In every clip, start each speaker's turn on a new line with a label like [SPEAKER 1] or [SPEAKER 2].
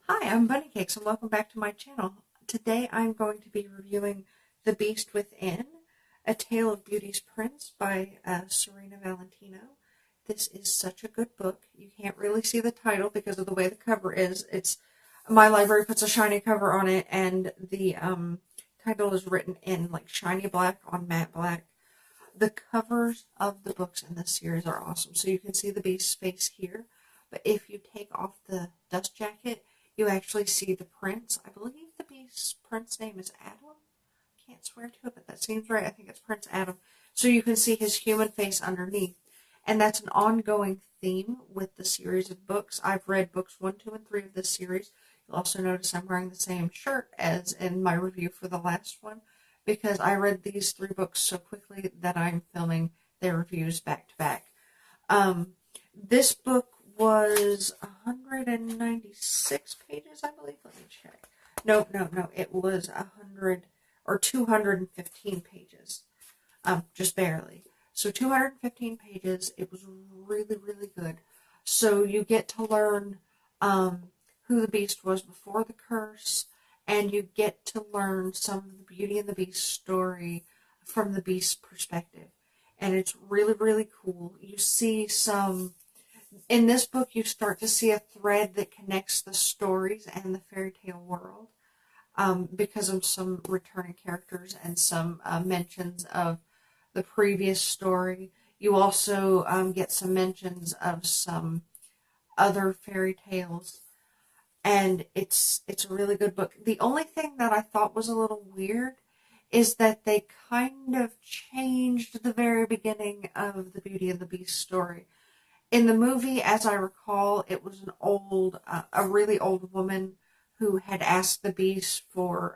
[SPEAKER 1] Hi, I'm Bunny Cakes and welcome back to my channel. Today I'm going to be reviewing The Beast Within, A Tale of Beauty's Prince by Serena Valentino. This is such a good book. You can't really see the title because of the way the cover is. My library puts a shiny cover on it, and the title is written in like shiny black on matte black. The covers of the books in this series are awesome. So you can see the beast's face here, but if you take off the dust jacket, you actually see the prince. I believe the beast's prince name is Adam. Can't swear to it, but that seems right. I think it's Prince Adam. So you can see his human face underneath. And that's an ongoing theme with the series of books. I've read books 1, 2, and 3 of this series. You'll also notice I'm wearing the same shirt as in my review for the last one, because I read these 3 books so quickly that I'm filming their reviews back to back. This book was 196 pages, I believe. Let me check. No. It was 100 or 215 pages. Just barely. So 215 pages. It was really, really good. So you get to learn who the Beast was before the curse, and you get to learn some of the Beauty and the Beast story from the Beast's perspective. And it's really, really cool. You see in this book, you start to see a thread that connects the stories and the fairy tale world, because of some returning characters and some mentions of the previous story. You also get some mentions of some other fairy tales, and it's a really good book. The only thing that I thought was a little weird is that they kind of changed the very beginning of the Beauty and the Beast story. In the movie, as I recall, it was a really old woman who had asked the Beast for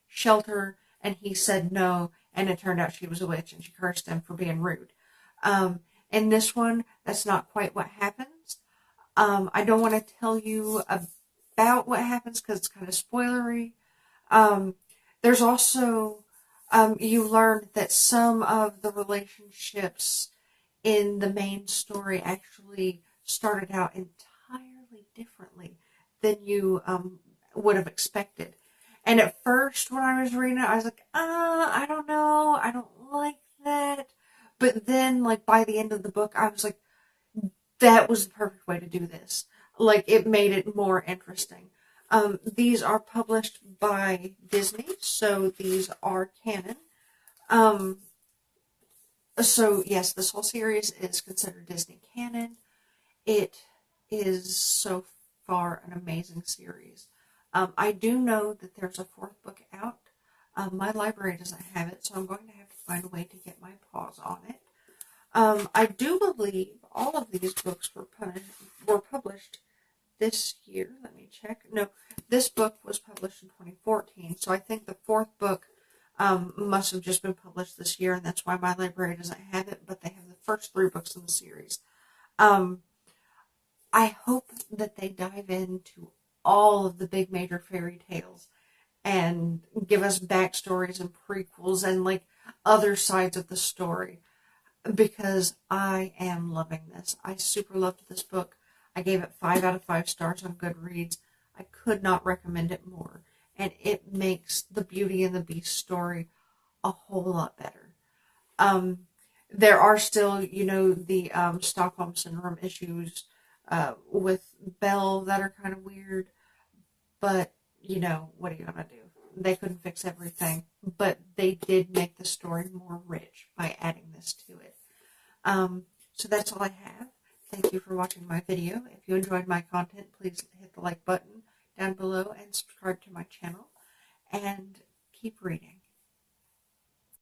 [SPEAKER 1] shelter, and he said no, and it turned out she was a witch, and she cursed him for being rude. In this one, that's not quite what happens. I don't want to tell you about what happens because it's kind of spoilery. There's also, you learn that some of the relationships in the main story actually started out entirely differently than you would have expected. And at first, when I was reading it, I was like, I don't know, I don't like that. But then, like, by the end of the book, I was like, that was the perfect way to do this. Like, it made it more interesting. These are published by Disney, so these are canon. So, yes, this whole series is considered Disney canon. It is so far an amazing series. I do know that there's a 4th book out. My library doesn't have it, so I'm going to have to find a way to get my paws on it. I do believe all of these books were published this year. Let me check. No, this book was published in 2014, so I think the 4th book must have just been published this year, and that's why my library doesn't have it, but they have the first 3 books in the series. I hope that they dive into all of the big major fairy tales and give us backstories and prequels and like other sides of the story, because I am loving this. I super loved this book. I gave it 5 out of 5 stars on Goodreads. I could not recommend it more. And it makes the Beauty and the Beast story a whole lot better. There are still, the Stockholm Syndrome issues with Belle that are kind of weird. But, what are you going to do? They couldn't fix everything. But they did make the story more rich by adding this to it. So that's all I have. Thank you for watching my video. If you enjoyed my content, please hit the like button